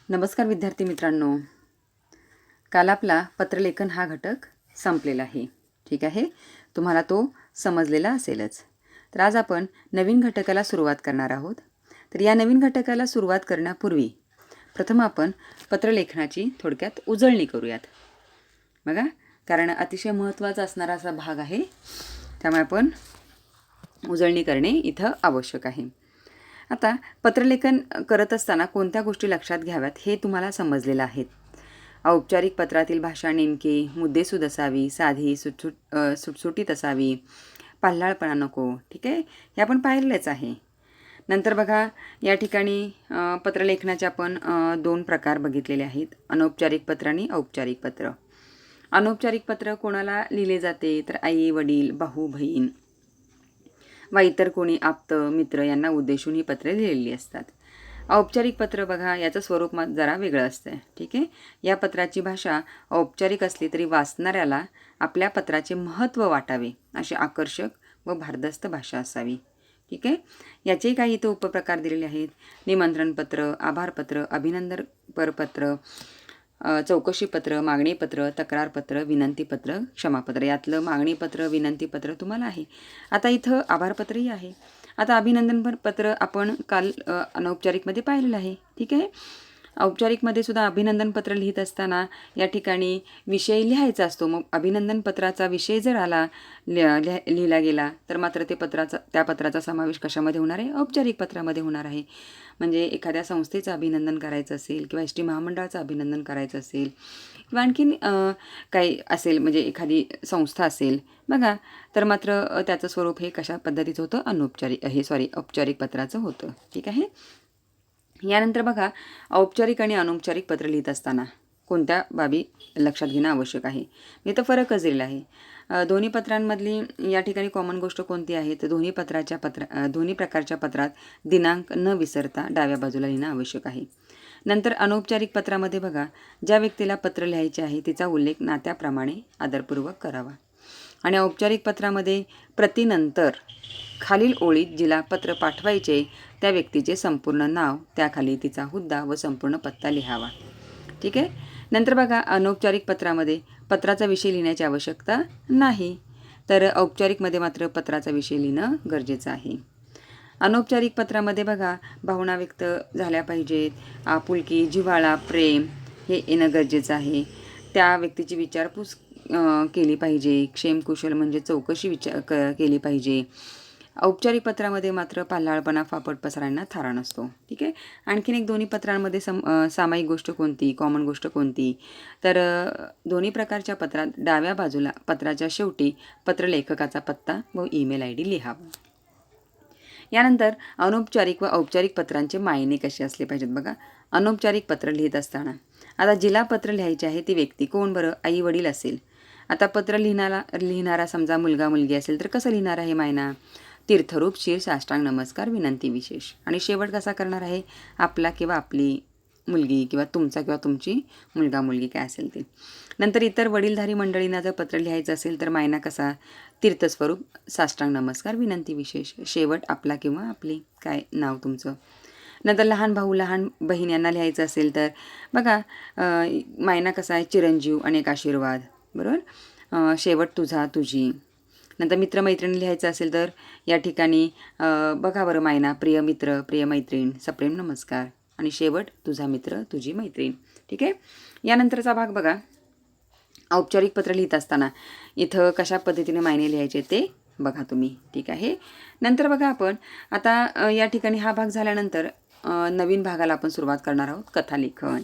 नमस्कार विद्यार्थी मित्रांनो. काल आपला पत्रलेखन हा घटक संपलेला आहे. ठीक आहे, तुम्हाला तो समजलेला असेलच. तर आज आपण नवीन घटकाला सुरुवात करणार आहोत. तर या नवीन घटकाला सुरुवात करण्यापूर्वी प्रथम आपण पत्रलेखनाची थोडक्यात उजळणी करूयात. बघा, कारण अतिशय महत्त्वाचा असणारा असा भाग आहे, त्यामुळे आपण उजळणी करणे इथं आवश्यक आहे. आता पत्रलेखन करत असताना कोणत्या गोष्टी लक्षात घ्याव्यात हे तुम्हाला समजलेलं आहे. औपचारिक पत्रातील भाषा नेमकी, मुद्देसूद असावी, साधी, सुटसुटीत असावी, पाल्हाळपणा नको. ठीक आहे, हे आपण पाहिलेलंच आहे. नंतर बघा, या ठिकाणी पत्रलेखनाचे आपण 2 प्रकार बघितलेले आहेत, अनौपचारिक पत्र आणि औपचारिक पत्र. अनौपचारिक पत्र कोणाला लिहिले जाते तर आई वडील, भाऊ बहीण वा इतर कोणी आप्त मित्र यांना उद्देशून ही पत्रे लिहिलेली असतात. औपचारिक पत्र बघा, याचं स्वरूप जरा वेगळं असतं. ठीक आहे, या पत्राची भाषा औपचारिक असली तरी वाचणाऱ्याला आपल्या पत्राचे महत्त्व वाटावे अशी आकर्षक व भारदस्त भाषा असावी. ठीक आहे, याचेही काही इथं उपप्रकार दिलेले आहेत. निमंत्रणपत्र, आभारपत्र, अभिनंदन परपत्र, चौकशीपत्र, मागणीपत्र, तक्रारपत्र, विनंतीपत्र, क्षमापत्र. यातलं मागणीपत्र, विनंतीपत्र तुम्हाला आहे. आता इथं आभारपत्रही आहे. आता अभिनंदन पत्र आपण काल अनौपचारिकमध्ये पाहिलेलं आहे. ठीक आहे, औपचारिकमध्ये सुद्धा अभिनंदन पत्र लिहित असताना या ठिकाणी विषय लिहायचा असतो. मग अभिनंदन पत्राचा विषय जर आला लिहिला गेला तर मात्र त्या पत्राचा समावेश कशामध्ये होणार आहे? औपचारिक पत्रामध्ये होणार आहे. म्हणजे एखाद्या संस्थेचं अभिनंदन करायचं असेल किंवा एस टी महामंडळाचं अभिनंदन करायचं असेल किंवा आणखीन काही असेल, म्हणजे एखादी संस्था असेल बघा, तर मात्र त्याचं स्वरूप हे कशा पद्धतीचं होतं? औपचारिक पत्राचं होतं. ठीक आहे, यानंतर बघा, औपचारिक आणि अनौपचारिक पत्र लिहित असताना कोणत्या बाबी लक्षात घेणं आवश्यक आहे? मी तर फरकच दिलेला आहे. दोन्ही पत्रांमधली या ठिकाणी कॉमन गोष्ट कोणती आहे? तर दोन्ही प्रकारच्या पत्रात दिनांक न विसरता डाव्या बाजूला लिहिणं आवश्यक आहे. नंतर अनौपचारिक पत्रामध्ये बघा, ज्या व्यक्तीला पत्र लिहायचे आहे तिचा उल्लेख नात्याप्रमाणे आदरपूर्वक करावा. आणि औपचारिक पत्रामध्ये प्रतिनंतर खालील ओळीत जिला पत्र पाठवायचे त्या व्यक्तीचे संपूर्ण नाव, त्याखाली तिचा हुद्दा व संपूर्ण पत्ता लिहावा. ठीक आहे, नंतर बघा, अनौपचारिक पत्रामध्ये पत्राचा विषय लिहिण्याची आवश्यकता नाही, तर औपचारिकमध्ये मात्र पत्राचा विषय लिहिणं गरजेचं आहे. अनौपचारिक पत्रामध्ये बघा, भावना व्यक्त झाल्या पाहिजेत, आपुलकी, जिव्हाळा, प्रेम हे येणं गरजेचं आहे. त्या व्यक्तीची विचारपूस केली पाहिजे. क्षेमकुशल म्हणजे चौकशी केली पाहिजे. औपचारिक पत्रामध्ये मात्र पाल्हाळपणा, फापट पसरण्याला थारा नसतो. ठीक आहे, आणखीन एक दोन्ही पत्रांमध्ये सामायिक गोष्ट कोणती, कॉमन गोष्ट कोणती? तर दोन्ही प्रकारच्या पत्रात डाव्या बाजूला पत्राच्या शेवटी पत्रलेखकाचा पत्ता व ईमेल ID लिहावा. यानंतर अनौपचारिक व औपचारिक पत्रांचे मायने कसे असले पाहिजेत बघा. अनौपचारिक पत्र लिहित असताना आता जिला पत्र लिहायचे आहे ती व्यक्ती कोण? बरं, आई वडील असेल. आता पत्र लिहिणारा समजा मुलगा मुलगी असेल तर कसं लिहिणार आहे मायना? तीर्थरूप, शीर, साष्टांग नमस्कार, विनंती विशेष. आणि शेवट कसा करणार आहे? आपला किंवा आपली मुलगी किंवा तुमचा किंवा तुमची मुलगा मुलगी काय असेल ते. नंतर इतर वडीलधारी मंडळींना जर पत्र लिहायचं असेल तर मायना कसा? तीर्थस्वरूप, साष्टांग नमस्कार, विनंती विशेष. शेवट आपला किंवा आपली काय नाव तुमचं. नंतर लहान भाऊ लहान बहीण यांना लिहायचं असेल तर बघा, मायना कसा आहे? चिरंजीव, अनेक आशीर्वाद. बरोबर, शेवट तुझा, तुझी. नंतर मित्रमैत्रिणी लिहायचं असेल तर या ठिकाणी बघा बरं, मायना प्रिय मित्र, प्रिय मैत्रीण, सप्रेम नमस्कार. आणि शेवट तुझा मित्र, तुझी मैत्रीण. ठीक आहे, यानंतरचा भाग बघा, औपचारिक पत्र लिहित असताना इथं कशा पद्धतीने मायने लिहायचे ते बघा तुम्ही. ठीक आहे, नंतर बघा, आपण आता या ठिकाणी हा भाग झाल्यानंतर नवीन भागाला आपण सुरुवात करणार आहोत, कथालेखन.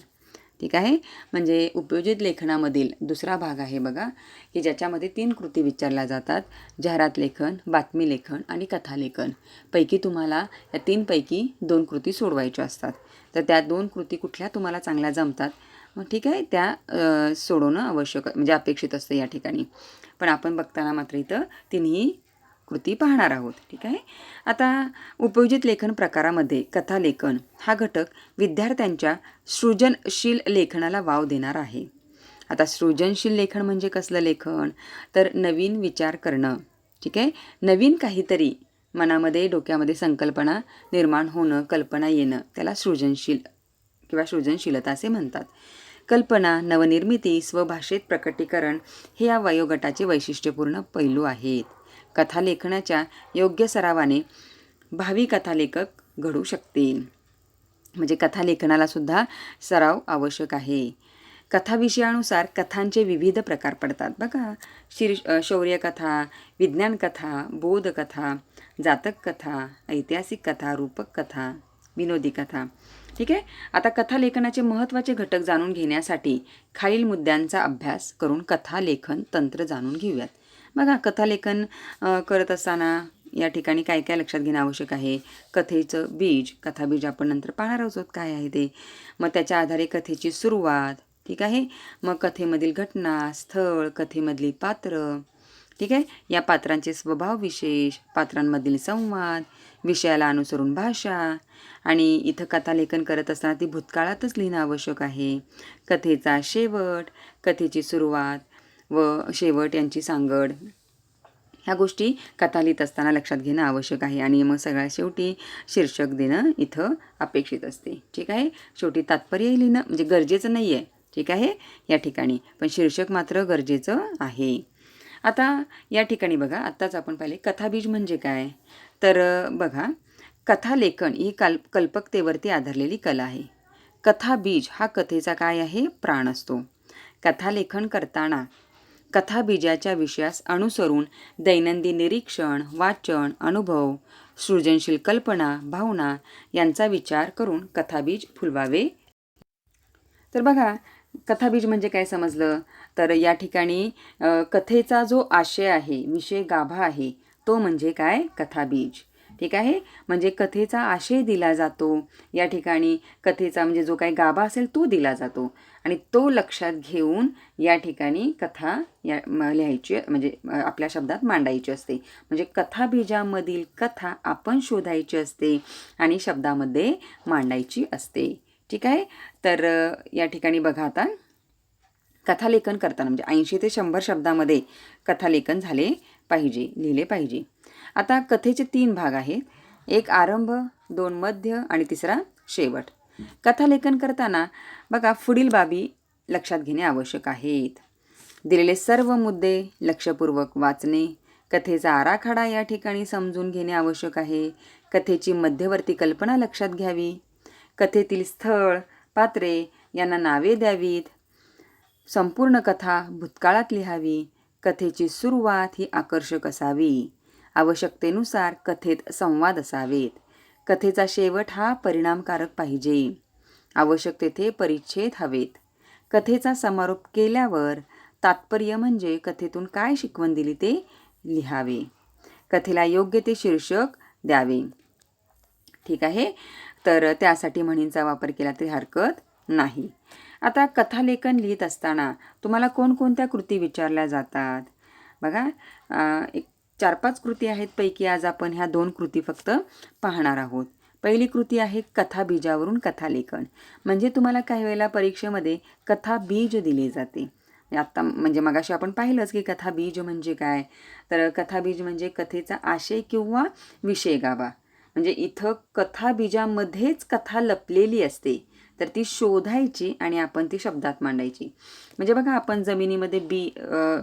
ठीक आहे, म्हणजे उपयोजित लेखनामधील दुसरा भाग आहे बघा, की ज्याच्यामध्ये 3 कृती विचारल्या जातात: जाहिरात लेखन, बातमी लेखन आणि कथालेखन. पैकी तुम्हाला या 3 पैकी 2 कृती सोडवायच्या असतात. तर त्या 2 कृती कुठल्या तुम्हाला चांगल्या जमतात, मग ठीक आहे, त्या सोडवणं आवश्यक म्हणजे अपेक्षित असतं या ठिकाणी. पण आपण बघताना मात्र इथं तिन्ही कृती पाहणार आहोत. ठीक आहे, आता उपयोजित लेखन प्रकारामध्ये कथालेखन हा घटक विद्यार्थ्यांच्या सृजनशील लेखनाला वाव देणार आहे. आता सृजनशील लेखन म्हणजे कसलं लेखन? तर नवीन विचार करणं. ठीक आहे, नवीन काहीतरी मनामध्ये डोक्यामध्ये संकल्पना निर्माण होणं, कल्पना येणं, त्याला सृजनशील किंवा सृजनशीलता असे म्हणतात. कल्पना, नवनिर्मिती, स्वभाषेत प्रकटीकरण हे या वयोगटाचे वैशिष्ट्यपूर्ण पैलू आहेत. कथालेखनाच्या योग्य सरावाने भावी कथालेखक घडू शकतील. म्हणजे कथालेखनाला सुद्धा सराव आवश्यक आहे. कथा विषयानुसार कथांचे विविध प्रकार पडतात बघा. शौर्यकथा, विज्ञानकथा, बोधकथा, जातक कथा, ऐतिहासिक कथा, रूपक कथा, विनोदी कथा. ठीक आहे. आता कथालेखनाचे महत्त्वाचे घटक जाणून घेण्यासाठी खालील मुद्द्यांचा अभ्यास करून कथालेखन तंत्र जाणून घेऊयात. बघा, कथालेखन करत असताना या ठिकाणी काय काय लक्षात घेणं आवश्यक आहे. कथेचं बीज, कथाबीज आपण नंतर पाहणार आहोत काय आहे ते. मग त्याच्या आधारे कथेची सुरुवात, ठीक आहे. मग कथेमधील घटना, स्थळ, कथेमधली पात्र, ठीक आहे. या पात्रांचे स्वभाव विशेष, पात्रांमधील संवाद, विषयाला अनुसरून भाषा. आणि इथं कथालेखन करत असताना ती भूतकाळातच लिहिणं आवश्यक आहे. कथेचा शेवट, कथेची सुरुवात व शेवट यांची सांगड, ह्या गोष्टी कथा लिहित असताना लक्षात घेणं आवश्यक आहे. आणि मग सगळ्यात शेवटी शीर्षक देणं इथं अपेक्षित असते. ठीक आहे. शेवटी तात्पर्य लिहिणं म्हणजे गरजेचं नाही आहे, ठीक आहे, या ठिकाणी, पण शीर्षक मात्र गरजेचं आहे. आता या ठिकाणी बघा, आत्ताच आपण पाहिले कथाबीज म्हणजे काय. तर बघा, कथालेखन ही कल्पकतेवरती आधारलेली कला आहे. कथाबीज हा कथेचा काय आहे, प्राण असतो. कथालेखन करताना कथाबीजाच्या विषयास अनुसरून दैनंदिन निरीक्षण, वाचन, अनुभव, सृजनशील कल्पना, भावना यांचा विचार करून कथाबीज फुलवावे. तर बघा, कथाबीज म्हणजे काय समजलं. तर या ठिकाणी कथेचा जो आशय आहे, विषय गाभा आहे, तो म्हणजे काय, कथाबीज. ठीक आहे. म्हणजे कथेचा आशय दिला जातो. या ठिकाणी कथेचा म्हणजे जो काही गाभा असेल तो दिला जातो आणि तो लक्षात घेऊन या ठिकाणी कथा लिहायची, म्हणजे आपल्या शब्दात मांडायची असते. म्हणजे कथाबीजामधील कथा आपण शोधायची असते आणि शब्दामध्ये मांडायची असते. ठीक आहे. तर या ठिकाणी बघा, आता कथालेखन करताना म्हणजे 80 ते 100 शब्दामध्ये कथालेखन झाले पाहिजे, लिहिले पाहिजे. आता कथेचे 3 भाग आहेत. एक आरंभ, 2 मध्य आणि 3रा शेवट. कथालेखन करताना बघा, पुढील बाबी लक्षात घेणे आवश्यक आहेत. दिलेले सर्व मुद्दे लक्षपूर्वक वाचणे. कथेचा आराखडा या ठिकाणी समजून घेणे आवश्यक आहे. कथेची मध्यवर्ती कल्पना लक्षात घ्यावी. कथेतील स्थळ, पात्रे यांना नावे द्यावीत. संपूर्ण कथा भूतकाळात लिहावी. कथेची सुरुवात ही आकर्षक असावी. आवश्यकतेनुसार कथेत संवाद असावेत. कथेचा शेवट हा परिणामकारक पाहिजे. आवश्यक तेथे परिच्छेद हवेत. कथेचा समारोप केल्यावर तात्पर्य म्हणजे कथेतून काय शिकवण दिली ते लिहावे. कथेला योग्य ते शीर्षक द्यावे. ठीक आहे. तर त्यासाठी म्हणींचा वापर केला तरी हरकत नाही. आता कथालेखन लिहित असताना तुम्हाला कोणकोणत्या कृती विचारल्या जातात. बघा, एक 4-5 कृती आहेत. पैकी आज आपण ह्या 2 कृती फक्त पाहणार आहोत. पहिली कृती आहे कथाबीजावरून कथालेखन. म्हणजे तुम्हाला काही वेळेला परीक्षेमध्ये कथाबीज दिले जाते. आत्ता म्हणजे मगाशी आपण पाहिलंच की कथाबीज म्हणजे काय. तर कथाबीज म्हणजे कथेचा आशय किंवा विषय गाभा. म्हणजे इथं कथाबीजामध्येच कथा लपलेली असते, तर ती शोधायची आणि आपण ती शब्दात मांडायची. म्हणजे बघा, आपण जमिनीमध्ये बी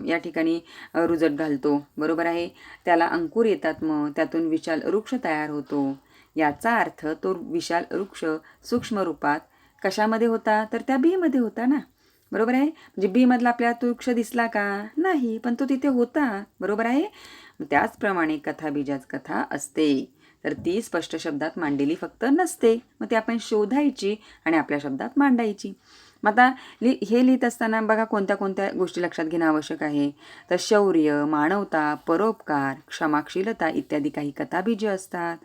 या ठिकाणी रुजत घालतो, बरोबर आहे. त्याला अंकुर येतात, मग त्यातून विशाल वृक्ष तयार होतो. याचा अर्थ तो विशाल वृक्ष सूक्ष्म रूपात कशामध्ये होता, तर त्या बीमध्ये होता ना, बरोबर आहे. म्हणजे बीमधला आपल्याला तो वृक्ष दिसला का, नाही, पण तो तिथे होता, बरोबर आहे. त्याचप्रमाणे कथाबीजाच कथा असते, तर ती स्पष्ट शब्दात मांडलेली फक्त नसते. मग ती आपण शोधायची आणि आपल्या शब्दात मांडायची. मग आता हे लिहित असताना बघा, कोणत्या कोणत्या गोष्टी लक्षात घेणं आवश्यक आहे. तर शौर्य, मानवता, परोपकार, क्षमाशीलता इत्यादी काही कथाबीज असतात.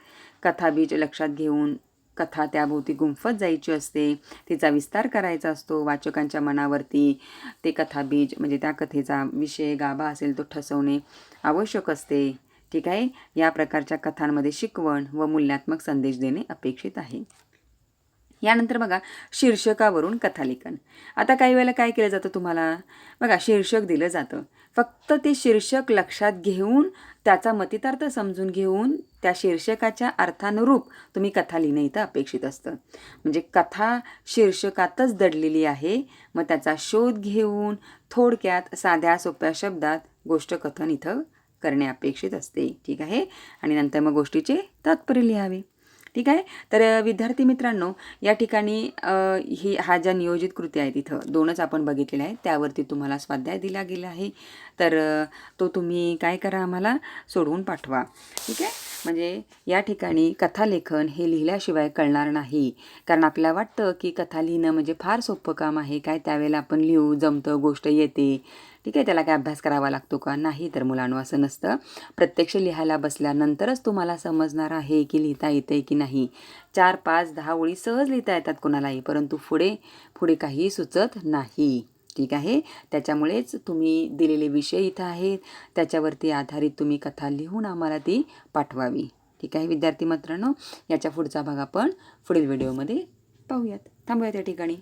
कथाबीज लक्षात घेऊन कथा त्याभोवती गुंफत जायची असते, तिचा विस्तार करायचा असतो. वाचकांच्या मनावरती ते कथाबीज म्हणजे त्या कथेचा विषय गाभा असेल तो ठसवणे आवश्यक असते. ठीक आहे. या प्रकारच्या कथांमध्ये शिकवण व मूल्यात्मक संदेश देणे अपेक्षित आहे. यानंतर बघा, शीर्षकावरून कथालेखन. आता काही वेळेला काय केलं जातं तुम्हाला, बघा, शीर्षक दिलं जातं. फक्त ते शीर्षक लक्षात घेऊन त्याचा मतितार्थ समजून घेऊन त्या शीर्षकाच्या अर्थानुरूप तुम्ही कथा लिहिणं इथं अपेक्षित असतं. म्हणजे कथा शीर्षकातच दडलेली आहे, मग त्याचा शोध घेऊन थोडक्यात साध्या सोप्या शब्दात गोष्ट कथन इथं करणे अपेक्षित असते. ठीक आहे. आणि नंतर मग गोष्टीचे तात्पर्य लिहावे. ठीक आहे. तर विद्यार्थी मित्रांनो, या ठिकाणी हा ज्या नियोजित कृती आहेत इथं 2च आपण बघितलेल्या आहेत, त्यावरती तुम्हाला स्वाध्याय दिला गेला आहे. तर तो तुम्ही काय करा, आम्हाला सोडवून पाठवा. ठीक आहे. म्हणजे या ठिकाणी कथालेखन हे लिहिल्याशिवाय कळणार नाही. कारण आपल्याला वाटतं की कथा लिहिणं म्हणजे फार सोपं काम आहे, काय त्यावेळेला आपण लिहू जमतं, गोष्ट येते. ठीक आहे. त्याला काय अभ्यास करावा लागतो का? नाही. तर मुलांनो, असं नसतं. प्रत्यक्ष लिहायला बसल्यानंतरच तुम्हाला समजणार आहे की लिहिता येते की नाही. 4, 5, 10 ओळी सहज लिहिता येतात कोणालाही, परंतु पुढे काहीही सुचत नाही. ठीक आहे. त्याच्यामुळेच तुम्ही दिलेले विषय इथं आहेत, त्याच्यावरती आधारित तुम्ही कथा लिहून आम्हाला ती पाठवावी. ठीक आहे विद्यार्थी मित्रांनो, याच्या पुढचा भाग आपण पुढील व्हिडिओमध्ये पाहूयात. थांबूयात या ठिकाणी.